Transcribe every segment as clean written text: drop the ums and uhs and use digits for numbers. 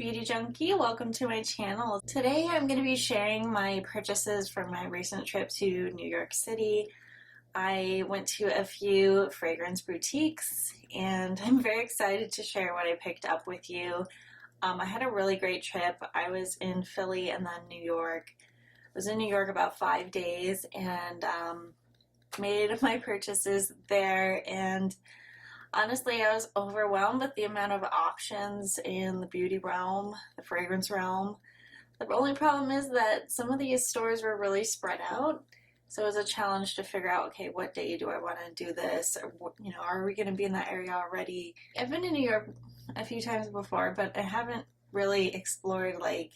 Beauty Junkie. Welcome to my channel. Today I'm going to be sharing my purchases from my recent trip to New York City. I went to a few fragrance boutiques and I'm very excited to share what I picked up with you. I had a really great trip. I was in Philly and then New York. I was in New York about 5 days and made my purchases there, and honestly, I was overwhelmed with the amount of options in the beauty realm, the fragrance realm. The only problem is that some of these stores were really spread out. So it was a challenge to figure out, okay, what day do I want to do this? Or, are we going to be in that area already? I've been to New York a few times before, but I haven't really explored like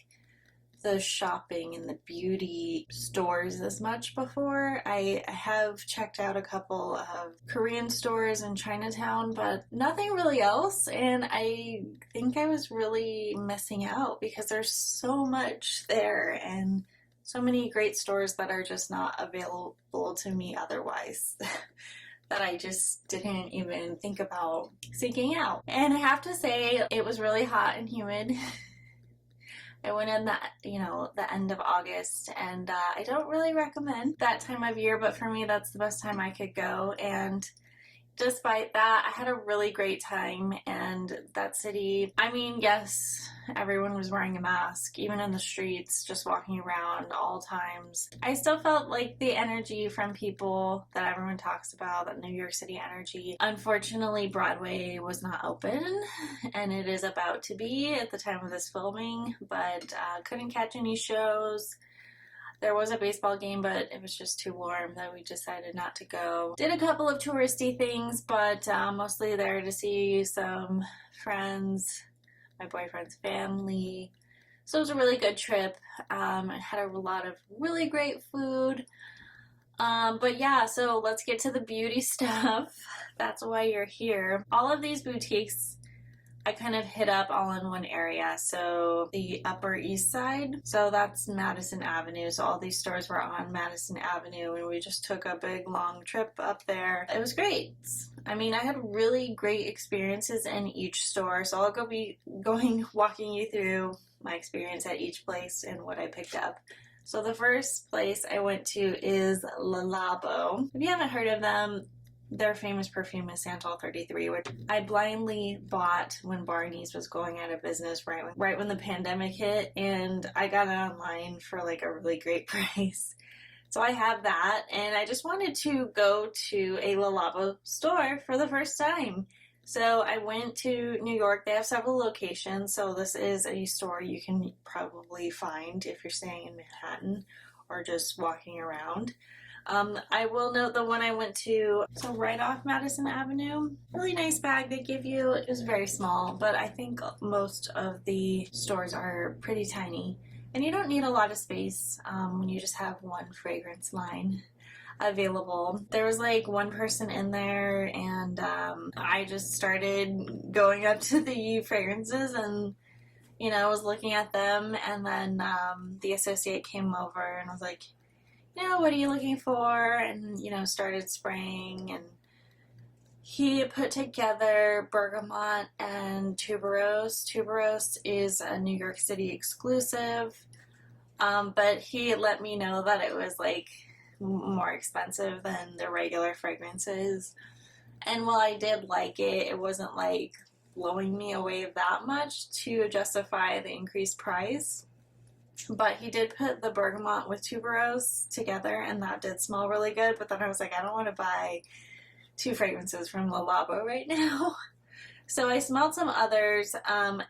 the shopping in the beauty stores as much before. I have checked out a couple of Korean stores in Chinatown, but nothing really else, and I think I was really missing out because there's so much there and so many great stores that are just not available to me otherwise. That I just didn't even think about seeking out. And I have to say, it was really hot and humid. I went in the end of August, and I don't really recommend that time of year, but for me that's the best time I could go. And despite that, I had a really great time. And that city, I mean, yes, everyone was wearing a mask, even in the streets, just walking around all times. I still felt like the energy from people that everyone talks about, that New York City energy. Unfortunately, Broadway was not open, and it is about to be at the time of this filming, but couldn't catch any shows. There was a baseball game, but it was just too warm that we decided not to go. Did a couple of touristy things, but mostly there to see some friends, my boyfriend's family. So it was a really good trip. I had a lot of really great food. But yeah, so let's get to the beauty stuff. That's why you're here. All of these boutiques I kind of hit up all in one area. So the Upper East Side, so that's Madison Avenue. So all these stores were on Madison Avenue, and we just took a big long trip up there. It was great. I mean, I had really great experiences in each store. So I'll walking you through my experience at each place and what I picked up. So the first place I went to is Labo. If you haven't heard of them, their famous perfume is Santal 33, which I blindly bought when Barney's was going out of business right when the pandemic hit, and I got it online for like a really great price. So I have that, and I just wanted to go to a Labo store for the first time. So I went to New York. They have several locations, so this is a store you can probably find if you're staying in Manhattan or just walking around. I will note the one I went to, so right off Madison Avenue, really nice bag they give you. It was very small, but I think most of the stores are pretty tiny. And you don't need a lot of space when you just have one fragrance line available. There was like one person in there, and I just started going up to the fragrances and I was looking at them, and then the associate came over and was like, what are you looking for? And, started spraying, and he put together bergamot and tuberose. Tuberose is a New York City exclusive, but he let me know that it was like more expensive than the regular fragrances. And while I did like it, it wasn't like blowing me away that much to justify the increased price. But he did put the bergamot with tuberose together, and that did smell really good. But then I was like, I don't want to buy two fragrances from Labo right now. So I smelled some others,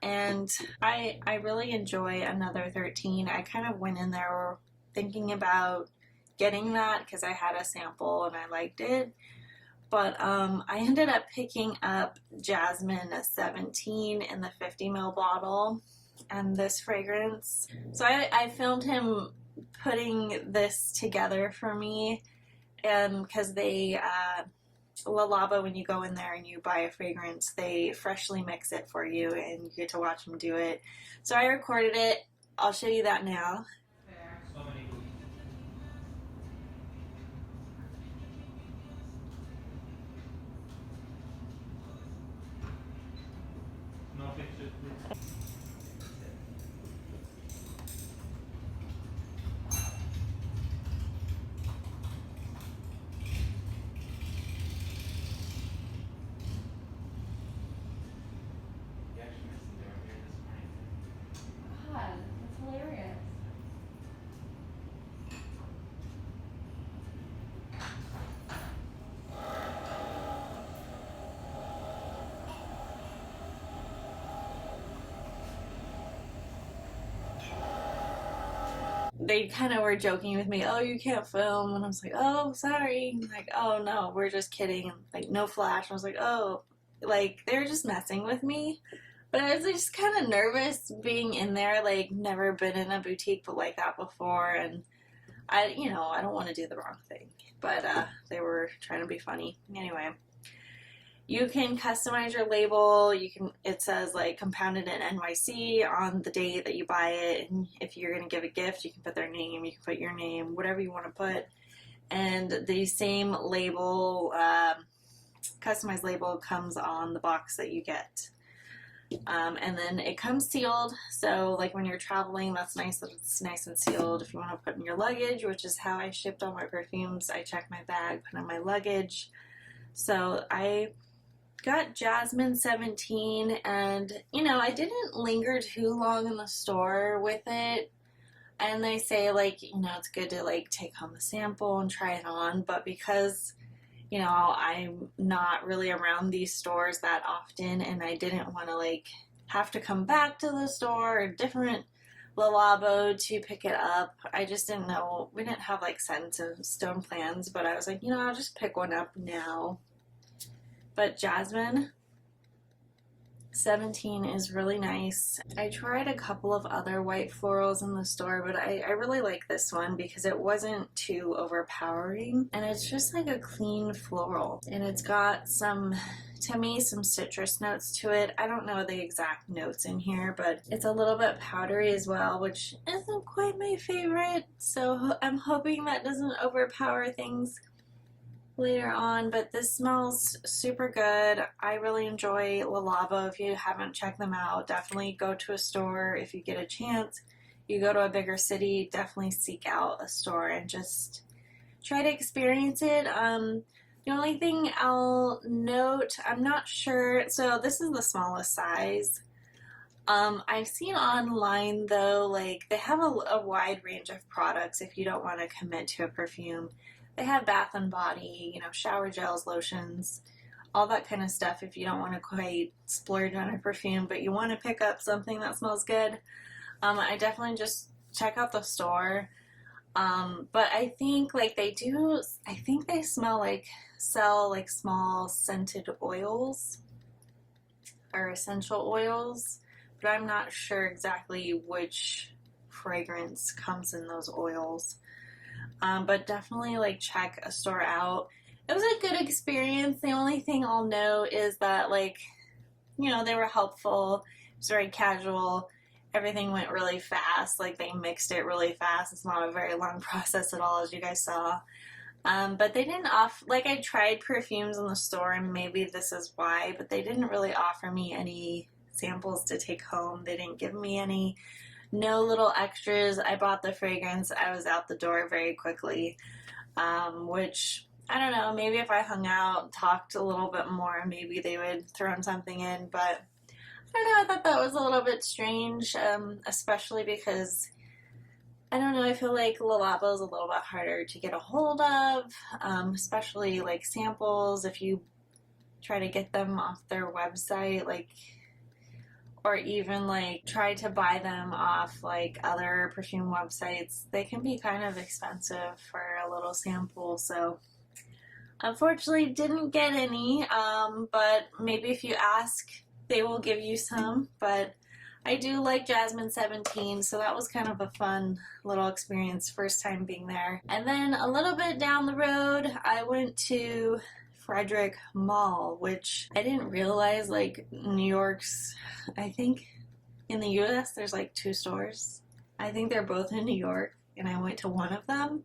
and I really enjoy Another 13. I kind of went in there thinking about getting that because I had a sample and I liked it. But I ended up picking up Jasmin, a 17 in the 50 ml bottle, and this fragrance. So I filmed him putting this together for me, and because they Labo, when you go in there and you buy a fragrance, they freshly mix it for you and you get to watch them do it. So I recorded it. I'll show you that now. they kind of were joking with me, oh, you can't film, and I was like, oh, sorry, and like, oh no, we're just kidding, and like, no flash. I was like, oh, like, they were just messing with me. But I was just kind of nervous being in there, like, never been in a boutique but like that before, and I don't want to do the wrong thing, but they were trying to be funny. Anyway, you can customize your label. It says like compounded in NYC on the date that you buy it, and if you're gonna give a gift, you can put their name, you can put your name, whatever you want to put. And the same label, customized label, comes on the box that you get. And then it comes sealed, so like when you're traveling, that's nice that it's nice and sealed. If you want to put in your luggage, which is how I shipped all my perfumes, I check my bag, put in my luggage. So I got Jasmin 17, and I didn't linger too long in the store with it. And they say like, it's good to like take home the sample and try it on, but because I'm not really around these stores that often, and I didn't want to like have to come back to the store or different Labo to pick it up. I just didn't know. We didn't have like set in stone plans, but I was like, I'll just pick one up now. But Jasmin 17 is really nice. I tried a couple of other white florals in the store, but I really like this one because it wasn't too overpowering, and it's just like a clean floral, and it's got some citrus notes to it. I don't know the exact notes in here, but it's a little bit powdery as well, which isn't quite my favorite, so I'm hoping that doesn't overpower things later on. But this smells super good. I really enjoy Labo. If you haven't checked them out, definitely go to a store if you get a chance. You go to a bigger city, definitely seek out a store and just try to experience it. The only thing I'll note, I'm not sure, so this is the smallest size. I've seen online though, like they have a wide range of products if you don't want to commit to a perfume. They have bath and body, shower gels, lotions, all that kind of stuff if you don't want to quite splurge on a perfume, but you want to pick up something that smells good. I definitely just check out the store. But I think like they sell like small scented oils or essential oils, but I'm not sure exactly which fragrance comes in those oils. But definitely like check a store out. It was a good experience. The only thing I'll note is that like, they were helpful. It was very casual. Everything went really fast. Like they mixed it really fast. It's not a very long process at all, as you guys saw. But they didn't like I tried perfumes in the store, and maybe this is why, but they didn't really offer me any samples to take home. They didn't give me any. No little extras. I bought the fragrance. I was out the door very quickly, which, I don't know, maybe if I hung out, talked a little bit more, maybe they would throw something in, but I don't know, I thought that was a little bit strange, especially because, I don't know, I feel like Labo is a little bit harder to get a hold of, especially like samples, if you try to get them off their website, like, or even like try to buy them off like other perfume websites. They can be kind of expensive for a little sample, so unfortunately didn't get any, but maybe if you ask they will give you some. But I do like Jasmin 17, so that was kind of a fun little experience, first time being there. And then a little bit down the road I went to Frederic Malle, which I didn't realize, like New York's, I think in the US there's like 2 stores. I think they're both in New York, and I went to one of them,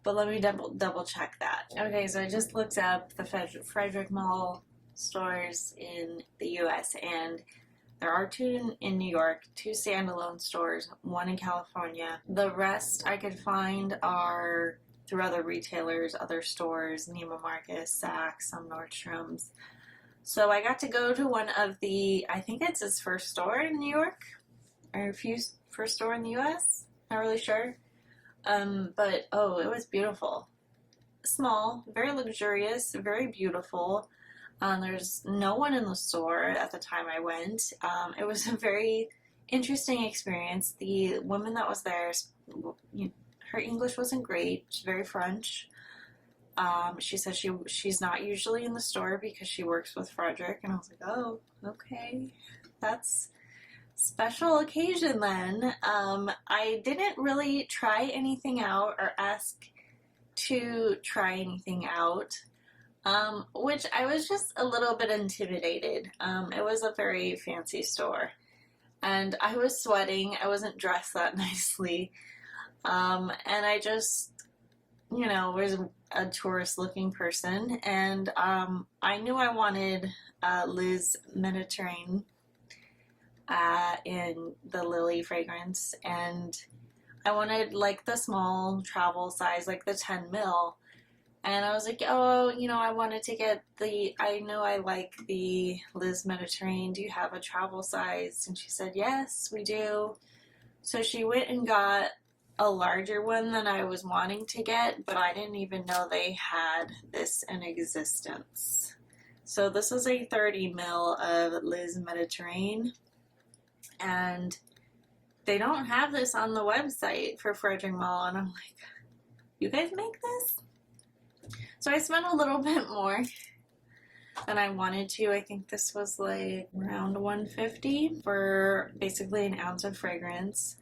but let me double check that. Okay, so I just looked up the Frederic Malle stores in the US, and there are 2 in New York, 2 standalone stores, 1 in California. The rest I could find are through other retailers, other stores, Neiman Marcus, Saks, some Nordstrom's. So I got to go to one of the, I think it's his first store in New York, or first store in the US, not really sure. But oh, it was beautiful. Small, very luxurious, very beautiful. There's no one in the store at the time I went. It was a very interesting experience. The woman that was there, her English wasn't great. She's very French. She said she's not usually in the store because she works with Frederic, and I was like, oh, okay, that's special occasion then. I didn't really try anything out or ask to try anything out, which I was just a little bit intimidated. It was a very fancy store, and I was sweating. I wasn't dressed that nicely, and I just, was a tourist looking person, and I knew I wanted Lys Mediterranee in the Lily fragrance, and I wanted like the small travel size, like the 10 mil. And I was like, oh, I wanted to get I know I like the Lys Mediterranee. Do you have a travel size? And she said, yes, we do. So she went and got a larger one than I was wanting to get, but I didn't even know they had this in existence. So this is a 30 mil of Lys Mediterranee, and they don't have this on the website for Frederic Malle, and I'm like, you guys make this? So I spent a little bit more than I wanted to. I think this was like around $150 for basically an ounce of fragrance.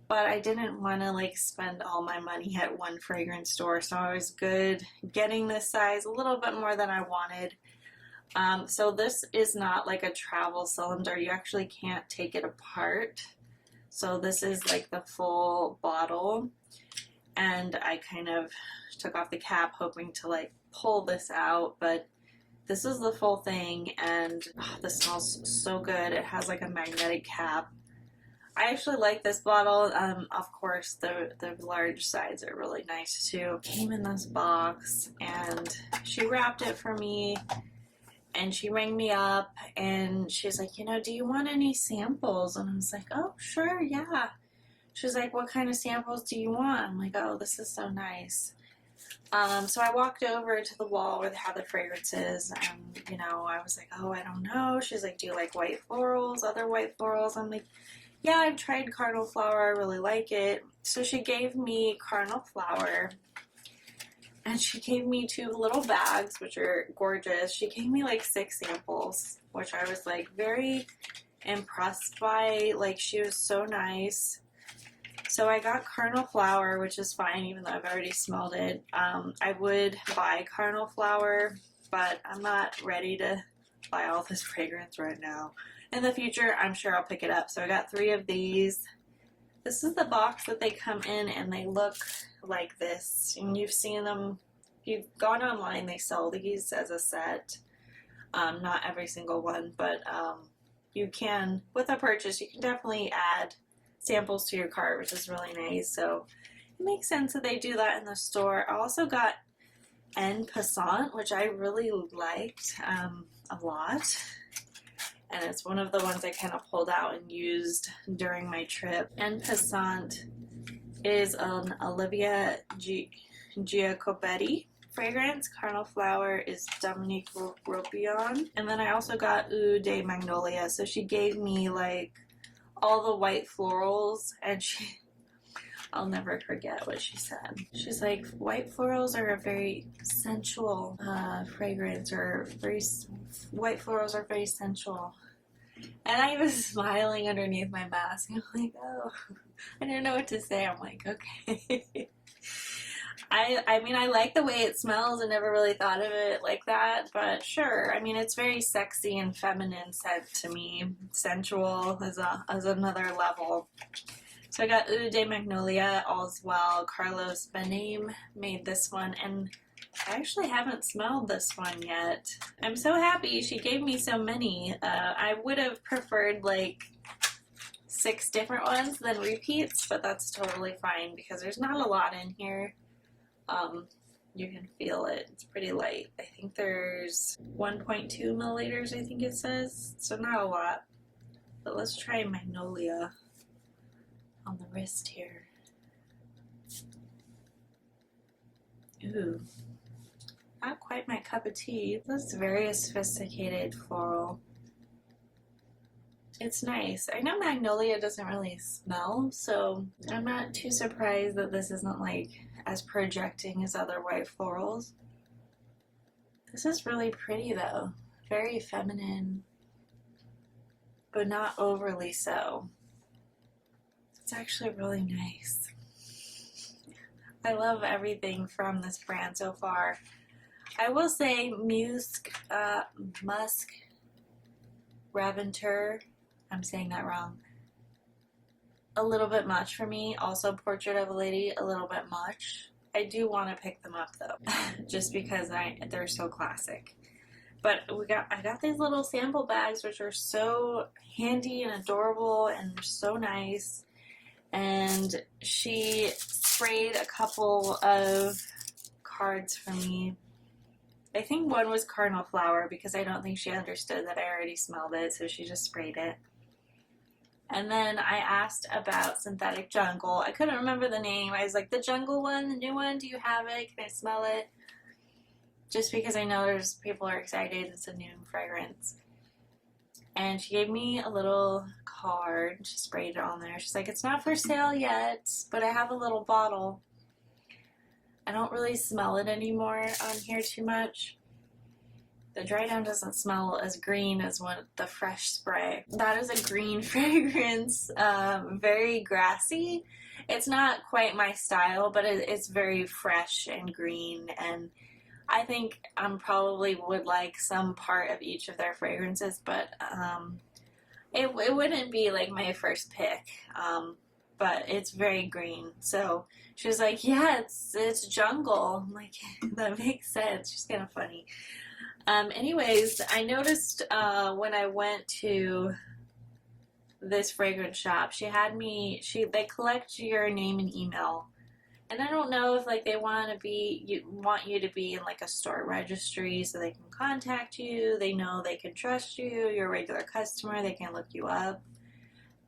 But I didn't want to like spend all my money at one fragrance store, so I was good getting this size, a little bit more than I wanted. So this is not like a travel cylinder. You actually can't take it apart. So this is like the full bottle, and I kind of took off the cap hoping to like pull this out, but this is the full thing, and this smells so good. It has like a magnetic cap. I actually like this bottle. Of course, the large sides are really nice too. Came in this box, and she wrapped it for me, and she rang me up, and she's like, do you want any samples? And I was like, oh, sure, yeah. She's like, what kind of samples do you want? I'm like, oh, this is so nice. So I walked over to the wall where they had the fragrances, and, I was like, oh, I don't know. She's like, do you like white florals, other white florals? I'm like, yeah, I've tried Cardinal Flower. I really like it. So she gave me Cardinal Flower, and she gave me 2 little bags, which are gorgeous. She gave me like 6 samples, which I was like very impressed by. Like, she was so nice. So I got Cardinal Flower, which is fine, even though I've already smelled it. I would buy Cardinal Flower, but I'm not ready to buy all this fragrance right now. In the future, I'm sure I'll pick it up. So I got 3 of these. This is the box that they come in, and they look like this. And you've seen them, if you've gone online, they sell these as a set. Not every single one, but you can, with a purchase, you can definitely add samples to your cart, which is really nice. So it makes sense that they do that in the store. I also got En Passant, which I really liked a lot. And it's one of the ones I kind of pulled out and used during my trip. En Passant is an Olivia Giacobetti fragrance. Cardinal Flower is Dominique Ropion. And then I also got Eau de Magnolia. So she gave me like all the white florals, and I'll never forget what she said. She's like, white florals are a very sensual fragrance, or white florals are very sensual. And I was smiling underneath my mask. I'm like, oh, I didn't know what to say. I'm like, okay. I mean, I like the way it smells. I never really thought of it like that, but sure. I mean, it's very sexy and feminine scent to me. Sensual is another level. So I got Eau de Magnolia as well. Carlos Benem made this one, and I actually haven't smelled this one yet. I'm so happy she gave me so many. I would have preferred like 6 different ones than repeats, but that's totally fine because there's not a lot in here. You can feel it. It's pretty light. I think there's 1.2 milliliters, I think it says. So not a lot. But let's try Magnolia on the wrist here. Ooh. Not quite my cup of tea. This is very sophisticated floral. it's nice. I know magnolia doesn't really smell, so I'm not too surprised that this isn't like as projecting as other white florals. This is really pretty though. Very feminine, but not overly so. It's actually really nice. I love everything from this brand so far. I will say Musk Raventure, I'm saying that wrong, a little bit much for me. Also Portrait of a Lady, a little bit much. I do want to pick them up though, just because they're so classic. But I got these little sample bags, which are so handy and adorable and so nice. And she sprayed a couple of cards for me. I think one was Cardinal Flower because I don't think she understood that I already smelled it, so she just sprayed it. And then I asked about Synthetic Jungle. I couldn't remember the name. I was like, the jungle one, the new one, do you have it? Can I smell it? Just because I know there's people are excited. It's a new fragrance. And she gave me a little card. She sprayed it on there. She's like, it's not for sale yet, but I have a little bottle. I don't really smell it anymore on here too much. The dry down doesn't smell as green as the fresh spray. That is a green fragrance, very grassy. It's not quite my style, but it's very fresh and green, and I think I probably would like some part of each of their fragrances, but it wouldn't be like my first pick. But it's very green. So she was like, yeah, it's jungle. I'm like, that makes sense. She's kind of funny. Anyways, I noticed when I went to this fragrance shop, they collect your name and email. And I don't know if like they want you to be in like a store registry so they can contact you. They know they can trust you. You're a regular customer. They can look you up.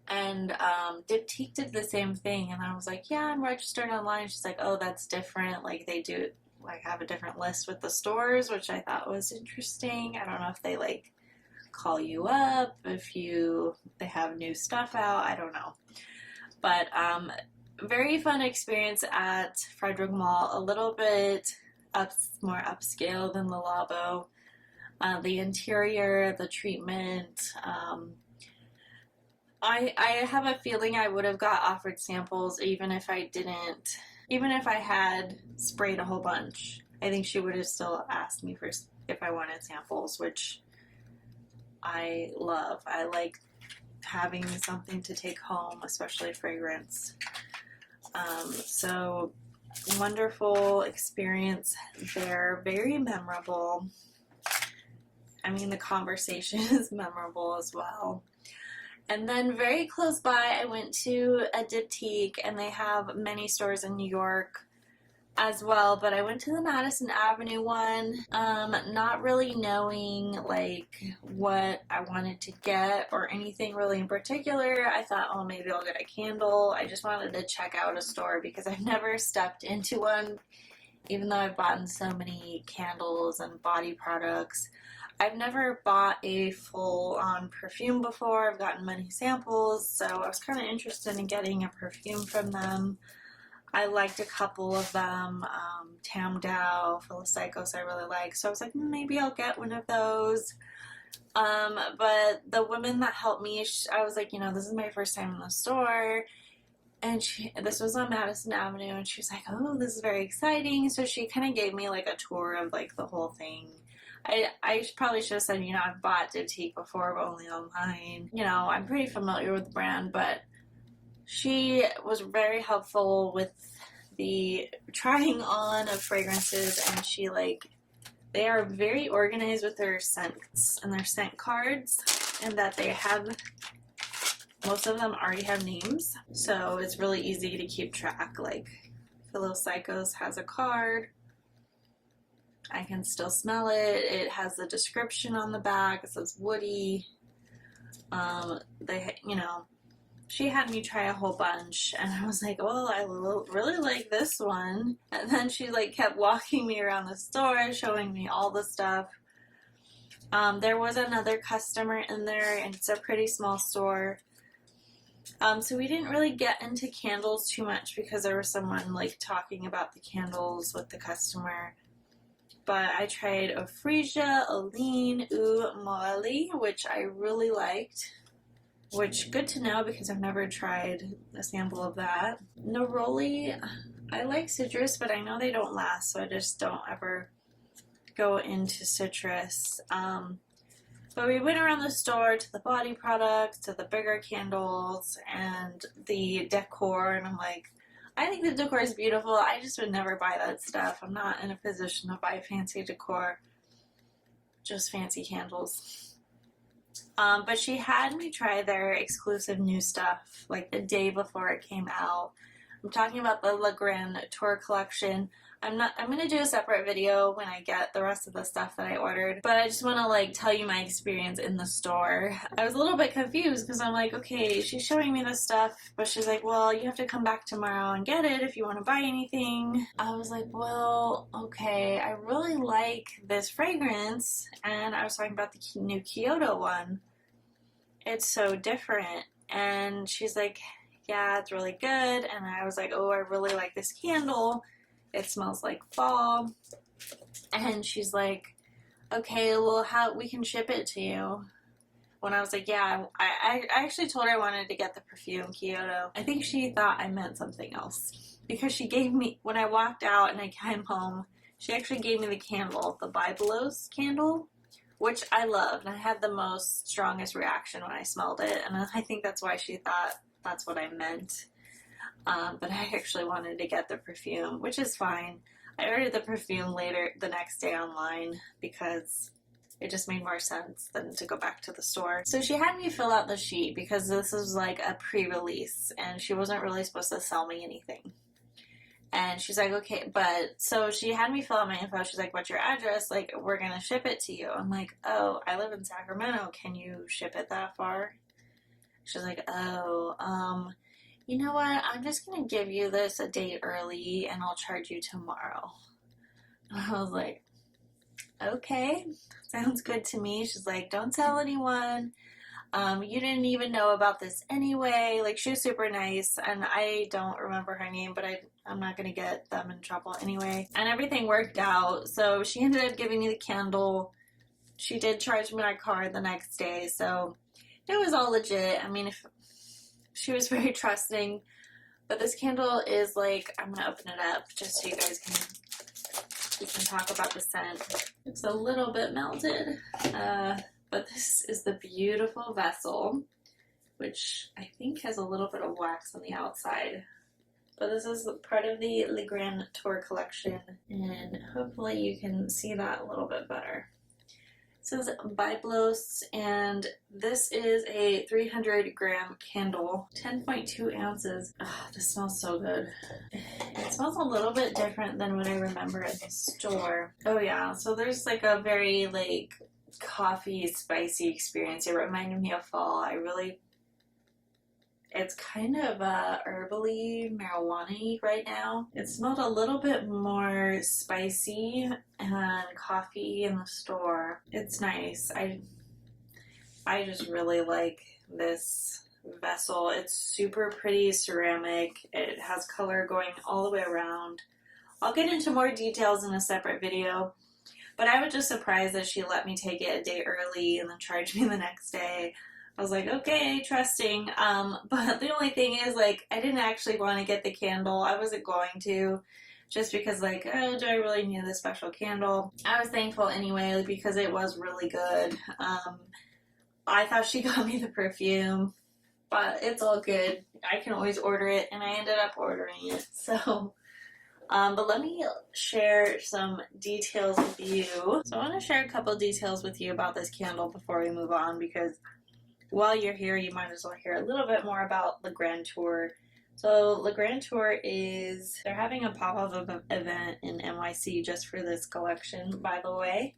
And Diptyque did the same thing, and I was like, yeah, I'm registered online. She's like, oh, that's different. Like they do like have a different list with the stores, which I thought was interesting. I don't know if they like call you up if they have new stuff out. I don't know. But very fun experience at Frederic Malle. A little bit more upscale than the Labo. The interior, the treatment. I have a feeling I would have got offered samples even if I had sprayed a whole bunch. I think she would have still asked me if I wanted samples, which I love. I like having something to take home, especially fragrance. So wonderful experience there, very memorable. I mean, the conversation is memorable as well. And then very close by, I went to a Diptyque, and they have many stores in New York as well, but I went to the Madison Avenue one, not really knowing like what I wanted to get or anything really in particular. I thought, oh, maybe I'll get a candle. I just wanted to check out a store because I've never stepped into one, even though I've bought so many candles and body products. I've never bought a full-on perfume before. I've gotten many samples, so I was kind of interested in getting a perfume from them. I liked a couple of them. Tam Dao, Philocycos I really like, so I was like, maybe I'll get one of those. But the woman that helped me, I was like, this is my first time in the store, and this was on Madison Avenue, and she was like, oh, this is very exciting. So she kind of gave me like a tour of like the whole thing. I probably should have said, I've bought Diptyque before, but only online. I'm pretty familiar with the brand, but she was very helpful with the trying on of fragrances, and they are very organized with their scents and their scent cards, and that most of them already have names, so it's really easy to keep track. Like Philocycos has a card. I can still smell it. It has the description on the back. It says woody. She had me try a whole bunch, and I was like, well, I really like this one. And then she kept walking me around the store, showing me all the stuff. There was another customer in there, and it's a pretty small store. So we didn't really get into candles too much because there was someone like talking about the candles with the customer. But I tried a Frisia, Aline, Moali, which I really liked. Which, good to know because I've never tried a sample of that. Neroli, I like citrus, but I know they don't last, so I just don't ever go into citrus. But we went around the store to the body products, to the bigger candles, and the decor, and I'm like, I think the decor is beautiful. I just would never buy that stuff. I'm not in a position to buy fancy decor, just fancy candles. But she had me try their exclusive new stuff, like the day before it came out. I'm talking about the Le Grand Tour collection. I'm gonna do a separate video when I get the rest of the stuff that I ordered, but I just want to like tell you my experience in the store. I was a little bit confused because I'm like, okay, she's showing me this stuff, but she's like, well, you have to come back tomorrow and get it if you want to buy anything. I was like, well, okay, I really like this fragrance, and I was talking about the new Kyoto one. It's so different, and she's like, yeah, it's really good, and I was like, oh, I really like this candle. It smells like fall. And she's like, okay, well, how we can ship it to you. When I was like, yeah, I actually told her I wanted to get the perfume Kyoto. I think she thought I meant something else because she gave me, when I walked out and I came home, she actually gave me the candle, the Byblos candle, which I loved. I had the most strongest reaction when I smelled it, and I think that's why she thought that's what I meant. But I actually wanted to get the perfume, which is fine. I ordered the perfume later the next day online because it just made more sense than to go back to the store. So she had me fill out the sheet because this was like a pre-release and she wasn't really supposed to sell me anything. And she's like, okay, but so she had me fill out my info. She's like, what's your address? Like, we're gonna ship it to you. I'm like, oh, I live in Sacramento. Can you ship it that far? She's like, oh, you know what, I'm just going to give you this a day early and I'll charge you tomorrow. I was like, okay, sounds good to me. She's like, don't tell anyone. You didn't even know about this anyway. Like, she was super nice, and I don't remember her name, but I'm not going to get them in trouble anyway. And everything worked out. So she ended up giving me the candle. She did charge me my card the next day, so it was all legit. I mean, if she was very trusting, but this candle is like, I'm gonna open it up just so you guys can talk about the scent. It's a little bit melted, but this is the beautiful vessel, which I think has a little bit of wax on the outside. But this is part of the Le Grand Tour collection, and hopefully you can see that a little bit better. It says Byblos, and this is a 300-gram candle, 10.2 ounces. Oh, this smells so good. It smells a little bit different than what I remember at the store. Oh yeah, so there's like a very like coffee spicy experience. It reminded me of fall. It's kind of herbally, marijuana-y right now. It smelled a little bit more spicy and coffee in the store. It's nice. I just really like this vessel. It's super pretty ceramic. It has color going all the way around. I'll get into more details in a separate video, but I was just surprised that she let me take it a day early and then charge me the next day. I was like, okay, trusting. But the only thing is, like, I didn't actually want to get the candle. I wasn't going to, just because, like, oh, do I really need this special candle? I was thankful anyway, because it was really good. I thought she got me the perfume, but it's all good. I can always order it, and I ended up ordering it. So, but let me share some details with you. So I want to share a couple details with you about this candle before we move on, because while you're here, you might as well hear a little bit more about Le Grand Tour. So Le Grand Tour they're having a pop-up event in NYC just for this collection, by the way,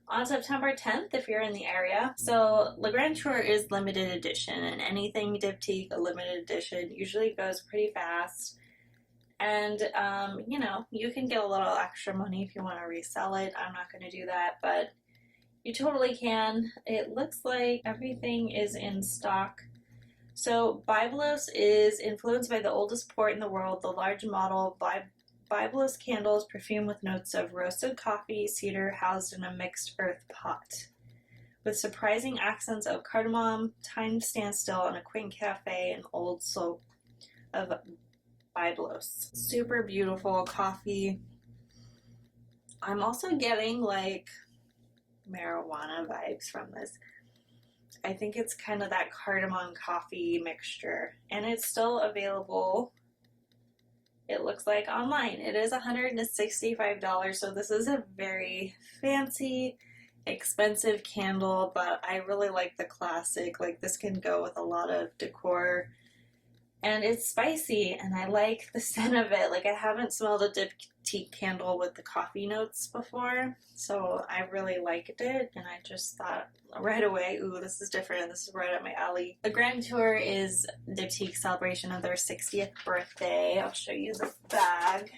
on September 10th if you're in the area. So Le Grand Tour is limited edition, and anything Diptyque, a limited edition, usually goes pretty fast. And, you know, you can get a little extra money if you want to resell it. I'm not going to do that, but You totally can. It looks like everything is in stock. So Byblos is influenced by the oldest port in the world, the large model Byblos candles perfumed with notes of roasted coffee, cedar, housed in a mixed earth pot. With surprising accents of cardamom, time stands still in a quaint cafe, and old soap of Byblos. Super beautiful coffee. I'm also getting like marijuana vibes from this. I think it's kind of that cardamom coffee mixture, and it's still available, it looks like, online. It is $165, so this is a very fancy, expensive candle, but I really like the classic. Like, this can go with a lot of decor, and it's spicy, and I like the scent of it. Like, I haven't smelled a Diptyque candle with the coffee notes before, so I really liked it, and I just thought right away, ooh, this is different. This is right up my alley. The Grand Tour is Diptyque's celebration of their 60th birthday. I'll show you the bag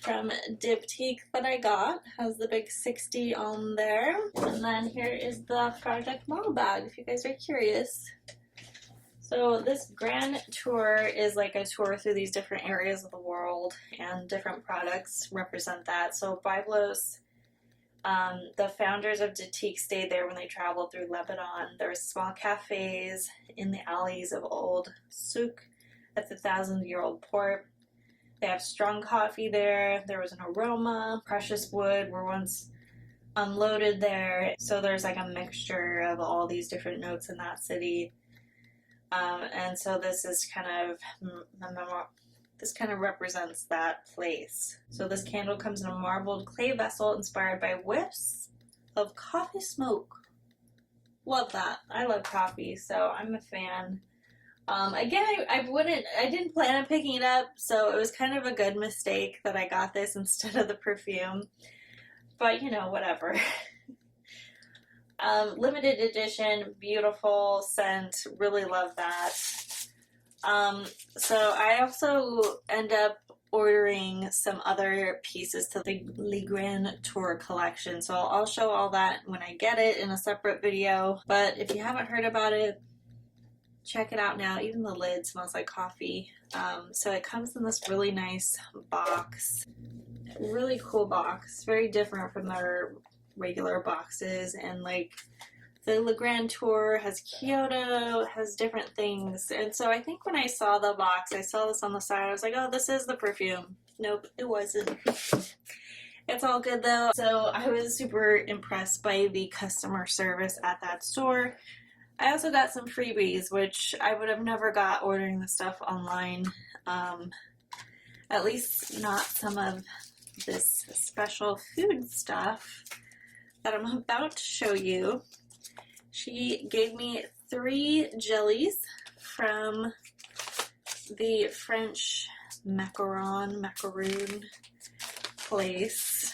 from Diptyque that I got. Has the big 60 on there. And then here is the Frederic Malle bag, if you guys are curious. So this Grand Tour is like a tour through these different areas of the world, and different products represent that. So Byblos, the founders of Diptyque stayed there when they traveled through Lebanon. There were small cafes in the alleys of old souk at the 1,000-year-old port. They have strong coffee there. There was an aroma. Precious wood were once unloaded there. So there's like a mixture of all these different notes in that city. And so this is kind of represents that place. So this candle comes in a marbled clay vessel inspired by whiffs of coffee smoke. Love that. I love coffee, so I'm a fan. Again, I didn't plan on picking it up, so it was kind of a good mistake that I got this instead of the perfume. But, you know, whatever. Limited edition, beautiful scent, really love that. So I also end up ordering some other pieces to the Grand Tour collection. So I'll show all that when I get it in a separate video. But if you haven't heard about it, check it out now. Even the lid smells like coffee. So it comes in this really nice box. Really cool box. Very different from their regular boxes, and like the Grand Tour has Kyoto, has different things, and so I think when I saw the box, I saw this on the side, I was like, oh, this is the perfume. Nope, it wasn't. It's all good though. So I was super impressed by the customer service at that store. I also got some freebies, which I would have never got ordering the stuff online. At least not some of this special food stuff that I'm about to show you. She gave me 3 jellies from the French macaron place.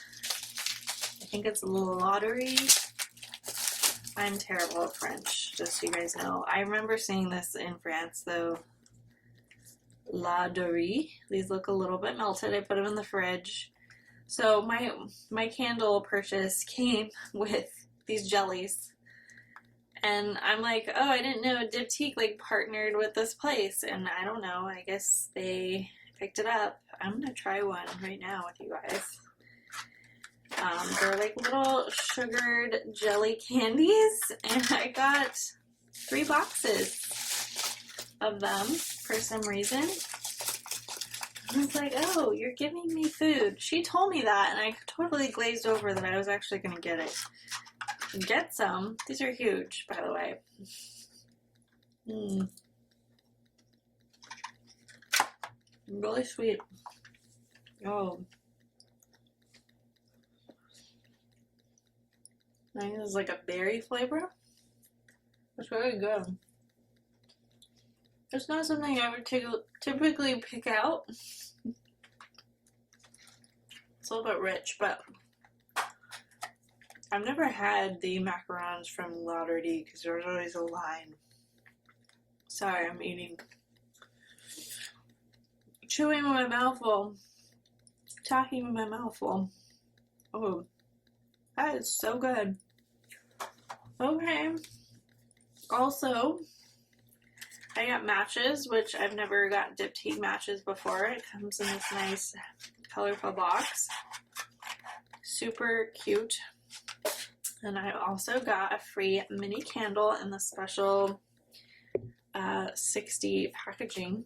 I think it's Lottery. I'm terrible at French, just so you guys know. I remember seeing this in France though. Lottery. These look a little bit melted. I put them in the fridge. So my candle purchase came with these jellies, and I'm like, oh, I didn't know Diptyque like partnered with this place, and I don't know, I guess they picked it up. I'm gonna try one right now with you guys. They're like little sugared jelly candies, and I got 3 boxes of them for some reason. I was like, oh, you're giving me food. She told me that, and I totally glazed over that I was actually going to get it. Get some. These are huge, by the way. Really sweet. Oh. I think this is like a berry flavor. It's very good. It's not something I would typically pick out. It's a little bit rich, but I've never had the macarons from Lottery because there's always a line. Sorry, I'm eating. Chewing with my mouth full. Talking with my mouth full. Oh, That is so good. Okay. Also, I got matches, which I've never got Diptyque matches before. It comes in this nice colorful box. Super cute. And I also got a free mini candle in the special 60 packaging.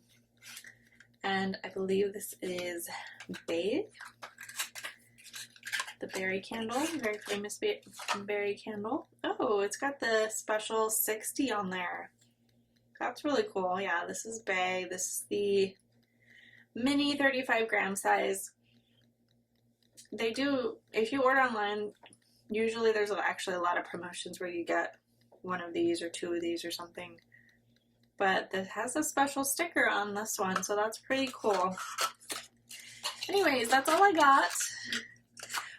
And I believe this is Babe. The berry candle, very famous berry candle. Oh, it's got the special 60 on there. That's really cool. Yeah, this is Bay. This is the mini 35 gram size. They do, if you order online, usually there's actually a lot of promotions where you get one of these or two of these or something. But it has a special sticker on this one, so that's pretty cool. Anyways, that's all I got.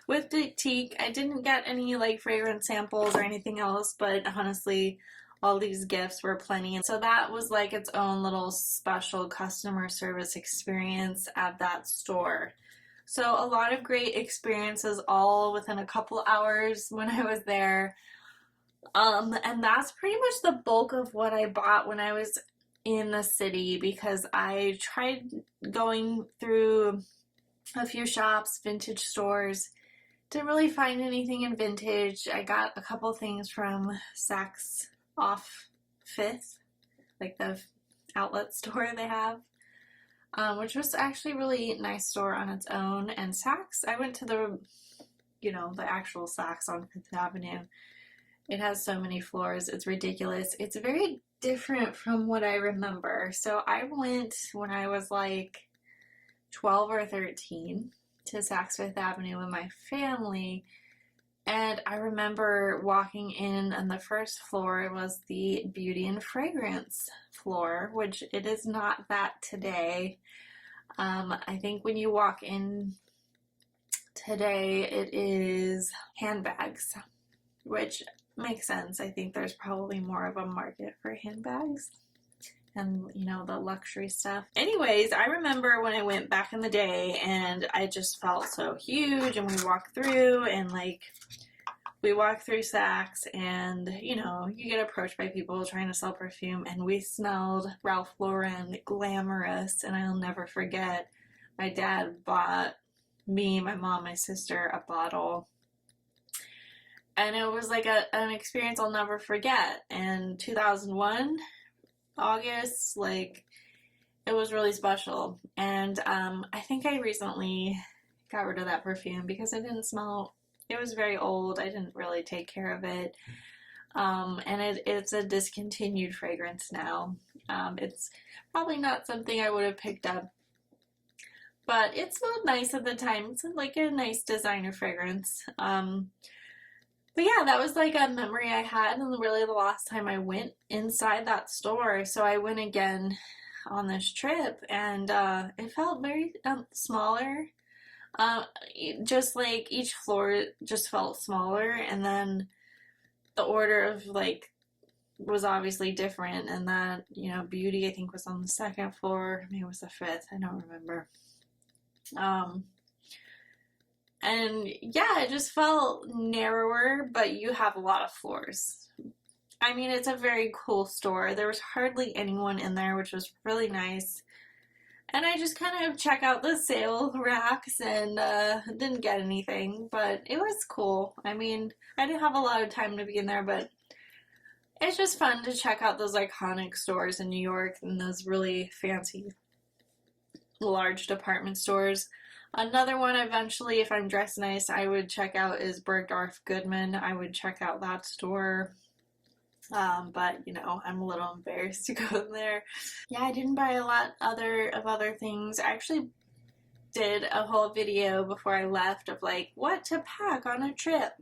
With Diptyque, I didn't get any like fragrance samples or anything else, but honestly, all these gifts were plenty. And so that was like its own little special customer service experience at that store. So a lot of great experiences all within a couple hours when I was there. And that's pretty much the bulk of what I bought when I was in the city, because I tried going through a few shops, vintage stores. Didn't really find anything in vintage. I got a couple things from Saks off 5th, like the outlet store they have, which was actually a really nice store on its own. And Saks, I went to the, the actual Saks on 5th Avenue. It has so many floors, it's ridiculous. It's very different from what I remember. So I went when I was like 12 or 13. To Saks Fifth Avenue with my family, and I remember walking in, and the first floor was the beauty and fragrance floor, which it is not that today. I think when you walk in today, it is handbags, which makes sense. I think there's probably more of a market for handbags and the luxury stuff. Anyways, I remember when I went back in the day, and I just felt so huge, and we walked through, and we walked through Saks, and you get approached by people trying to sell perfume, and we smelled Ralph Lauren glamorous. And I'll never forget, my dad bought me, my mom, my sister a bottle, and it was like an experience I'll never forget. And 2001 August, it was really special. And I think I recently got rid of that perfume because it didn't smell, it was very old. I didn't really take care of it. And it's a discontinued fragrance now. It's probably not something I would have picked up, but it smelled nice at the time. It's like a nice designer fragrance. But yeah, that was like a memory I had, and really the last time I went inside that store. So I went again on this trip, and it felt very smaller. Just like each floor just felt smaller, and then the order of was obviously different, and that beauty I think was on the 2nd floor, maybe it was the 5th, I don't remember. And yeah, it just felt narrower, but you have a lot of floors. I mean, it's a very cool store. There was hardly anyone in there, which was really nice. And I just kind of check out the sale racks, and didn't get anything, but it was cool. I mean, I didn't have a lot of time to be in there, but it's just fun to check out those iconic stores in New York and those really fancy large department stores. Another one eventually, if I'm dressed nice, I would check out is Bergdorf Goodman. I would check out that store. But I'm a little embarrassed to go in there. Yeah, I didn't buy a lot of other things. I actually did a whole video before I left of what to pack on a trip,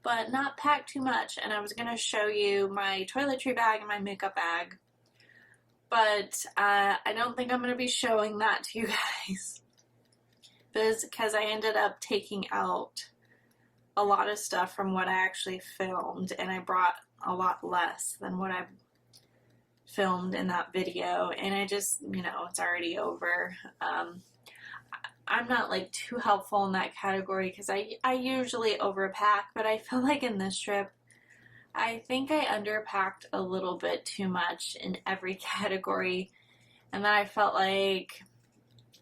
but not pack too much. And I was going to show you my toiletry bag and my makeup bag, but I don't think I'm going to be showing that to you guys. Because I ended up taking out a lot of stuff from what I actually filmed, and I brought a lot less than what I filmed in that video, and I just, it's already over. I'm not like too helpful in that category because I usually overpack, but I feel like in this trip, I think I underpacked a little bit too much in every category, and then I felt like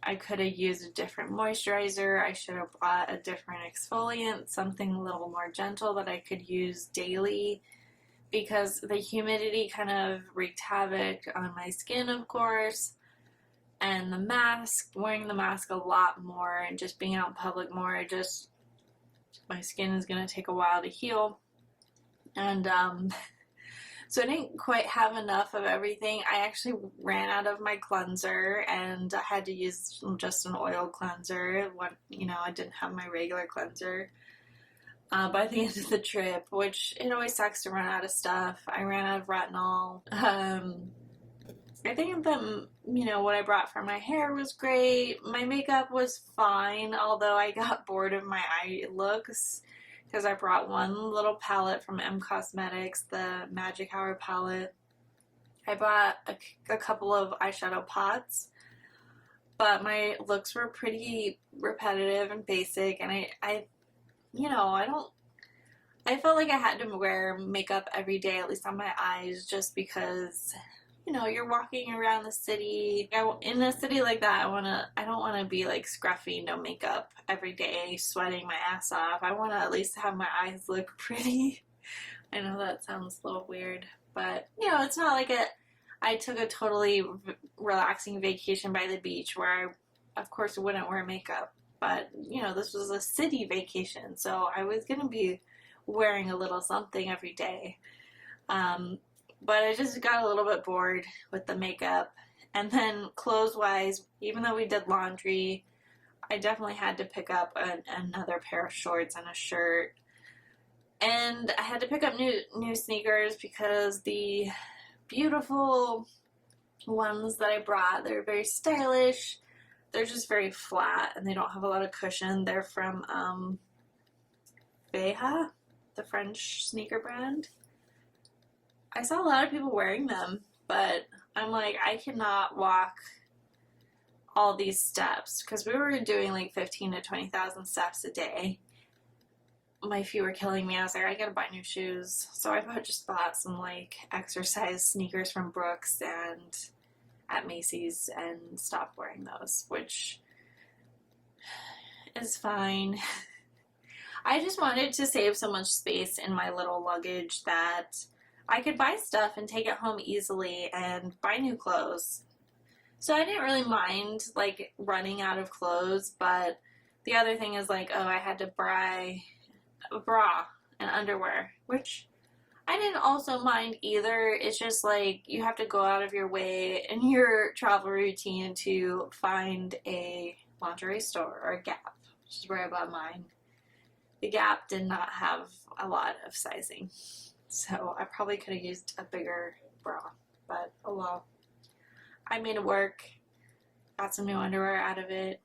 I could have used a different moisturizer. I should have bought a different exfoliant, something a little more gentle that I could use daily, because the humidity kind of wreaked havoc on my skin, of course, and the mask, wearing the mask a lot more and just being out in public more, just my skin is going to take a while to heal. And so I didn't quite have enough of everything. I actually ran out of my cleanser and I had to use just an oil cleanser. I didn't have my regular cleanser by the end of the trip, which it always sucks to run out of stuff. I ran out of retinol. I think what I brought for my hair was great. My makeup was fine, although I got bored of my eye looks because I brought one little palette from M Cosmetics, the Magic Hour palette. I bought a couple of eyeshadow pots, but my looks were pretty repetitive and basic, and I felt like I had to wear makeup every day, at least on my eyes, just because, you're walking around the city. In a city like that, I don't want to be like scruffy, no makeup every day, sweating my ass off. I want to at least have my eyes look pretty. I know that sounds a little weird, but, it's not like I took a totally relaxing vacation by the beach where I, of course, wouldn't wear makeup. But, this was a city vacation, so I was going to be wearing a little something every day. But I just got a little bit bored with the makeup. And then clothes-wise, even though we did laundry, I definitely had to pick up another pair of shorts and a shirt. And I had to pick up new sneakers because the beautiful ones that I brought, they're very stylish. They're just very flat and they don't have a lot of cushion. They're from Beautay, the French sneaker brand. I saw a lot of people wearing them, but I'm like, I cannot walk all these steps because we were doing like 15 to 20,000 steps a day. My feet were killing me. I was like, I gotta buy new shoes. So I just bought some like exercise sneakers from Brooks and at Macy's and stopped wearing those, which is fine. I just wanted to save so much space in my little luggage that I could buy stuff and take it home easily and buy new clothes. So I didn't really mind like running out of clothes, but the other thing is like, I had to buy a bra and underwear, which I didn't also mind either. It's just like you have to go out of your way in your travel routine to find a lingerie store or a Gap, which is where I bought mine. The Gap did not have a lot of sizing, so I probably could have used a bigger bra, but oh well. I made it work, got some new underwear out of it.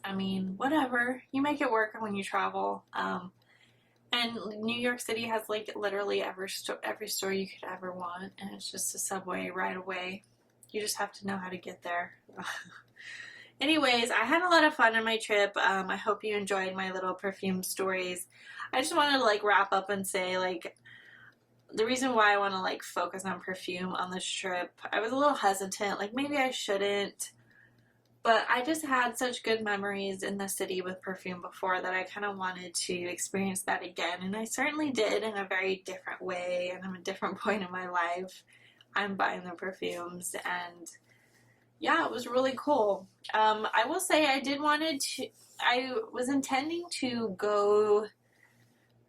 I mean, whatever. You make it work when you travel. And New York City has like literally every store you could ever want, and it's just a subway right away. You just have to know how to get there. Anyways, I had a lot of fun on my trip. I hope you enjoyed my little perfume stories. I just wanted to like wrap up and say like the reason why I want to like focus on perfume on this trip. I was a little hesitant, like maybe I shouldn't. But I just had such good memories in the city with perfume before that I kind of wanted to experience that again. And I certainly did in a very different way. And I'm at a different point in my life. I'm buying the perfumes. And yeah, it was really cool. I will say I was intending to go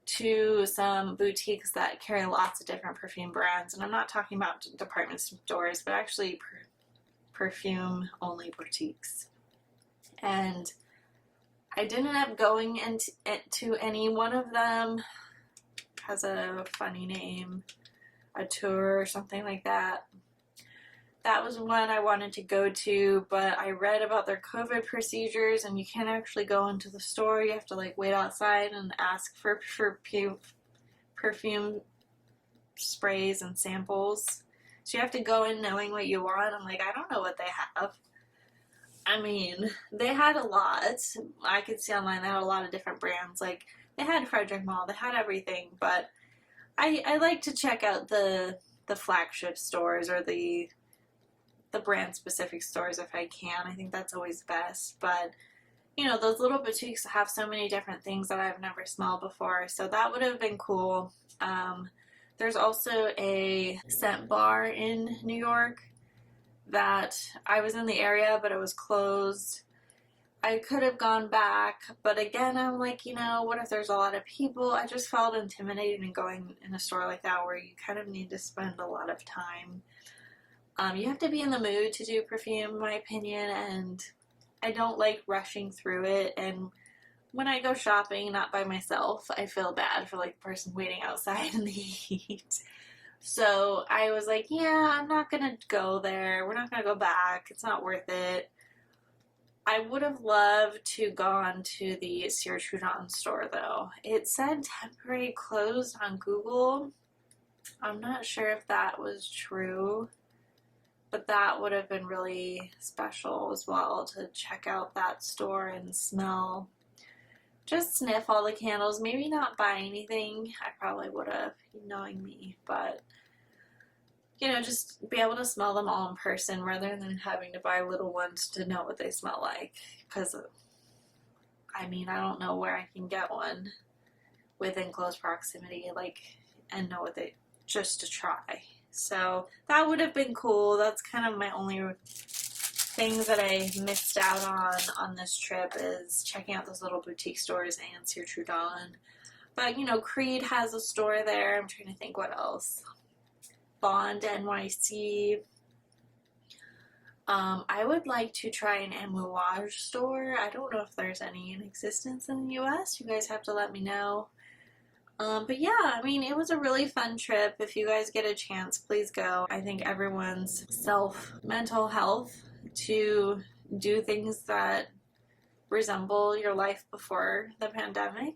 to some boutiques that carry lots of different perfume brands. And I'm not talking about department stores, but actually perfume only boutiques, and I didn't end up going into any one of them. Has a funny name, a tour or something like that. That was one I wanted to go to, but I read about their COVID procedures and you can't actually go into the store. You have to like wait outside and ask for perfume sprays and samples. So you have to go in knowing what you want. I'm like, I don't know what they have. I mean, they had a lot. I could see online they had a lot of different brands. Like, they had Frederic Malle, they had everything, but I like to check out the flagship stores or the brand specific stores if I can. I think that's always best. But you know, those little boutiques have so many different things that I've never smelled before, so that would have been cool. There's also a scent bar in New York that I was in the area, but it was closed. I could have gone back, but again, I'm like, you know, what if there's a lot of people? I just felt intimidated in going in a store like that where you kind of need to spend a lot of time. You have to be in the mood to do perfume, in my opinion, and I don't like rushing through it. And when I go shopping, not by myself, I feel bad for like the person waiting outside in the heat. So I was like, yeah, I'm not gonna go there. We're not gonna go back. It's not worth it. I would have loved to gone to the Cire Trudon store though. It said temporary closed on Google. I'm not sure if that was true, but that would have been really special as well to check out that store and smell. Just sniff all the candles, maybe not buy anything. I probably would have, knowing me, but you know, just be able to smell them all in person rather than having to buy little ones to know what they smell like. Because, I mean, I don't know where I can get one within close proximity, like, and know what they, just to try. So that would have been cool. That's kind of my only things that I missed out on this trip is checking out those little boutique stores and Cire Trudon. But, you know, Creed has a store there. I'm trying to think what else. Bond NYC. I would like to try an Amouage store. I don't know if there's any in existence in the US. You guys have to let me know. But yeah, I mean, it was a really fun trip. If you guys get a chance, please go. I think everyone's mental health to do things that resemble your life before the pandemic.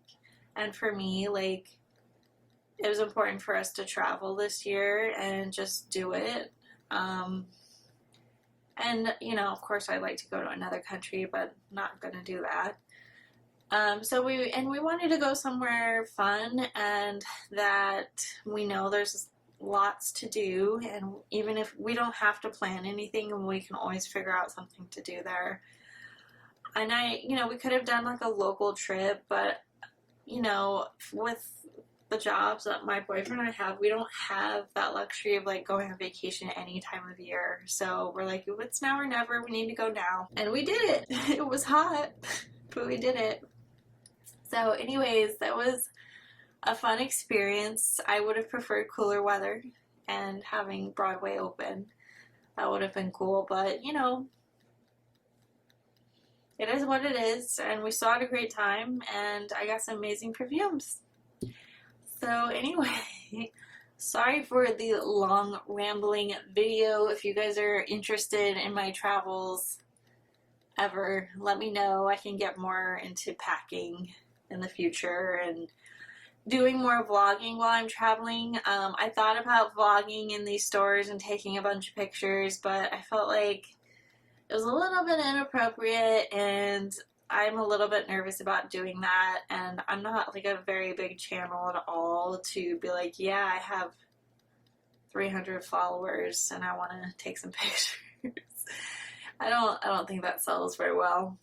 And for me, like, it was important for us to travel this year and just do it. And, you know, of course I'd like to go to another country, but not going to do that. So we wanted to go somewhere fun and that we know there's lots to do, and even if we don't have to plan anything, we can always figure out something to do there. And you know, we could have done like a local trip, but you know, with the jobs that my boyfriend and I have, we don't have that luxury of like going on vacation any time of year. So we're like, it's now or never. We need to go now. And we did it. It was hot, but we did it. So anyways, that was a fun experience. I would have preferred cooler weather and having Broadway open. That would have been cool, but you know, it is what it is, and we still had a great time, and I got some amazing perfumes. So anyway, sorry for the long rambling video. If you guys are interested in my travels ever, let me know. I can get more into packing in the future and doing more vlogging while I'm traveling. I thought about vlogging in these stores and taking a bunch of pictures, but I felt like it was a little bit inappropriate and I'm a little bit nervous about doing that, and I'm not like a very big channel at all to be like, yeah, I have 300 followers and I want to take some pictures. I don't think that sells very well.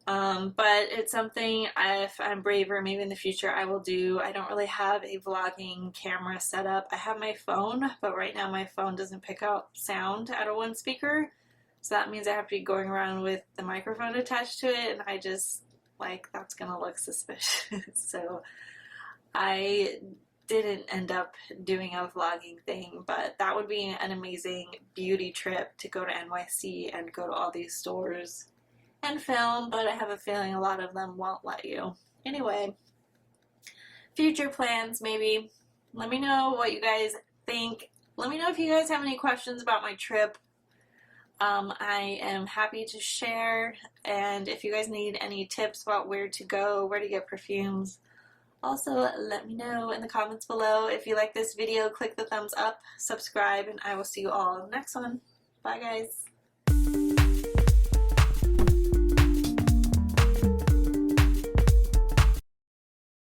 But it's something, if I'm braver, maybe in the future I will do. I don't really have a vlogging camera set up. I have my phone, but right now my phone doesn't pick up sound out of one speaker. So that means I have to be going around with the microphone attached to it, and I just, like, that's gonna look suspicious. So I didn't end up doing a vlogging thing, but that would be an amazing beauty trip to go to NYC and go to all these stores and film, but I have a feeling a lot of them won't let you. Anyway, future plans maybe. Let me know what you guys think. Let me know if you guys have any questions about my trip. I am happy to share, and if you guys need any tips about where to go, where to get perfumes, also let me know in the comments below. If you like this video, click the thumbs up, subscribe, and I will see you all in the next one. Bye guys.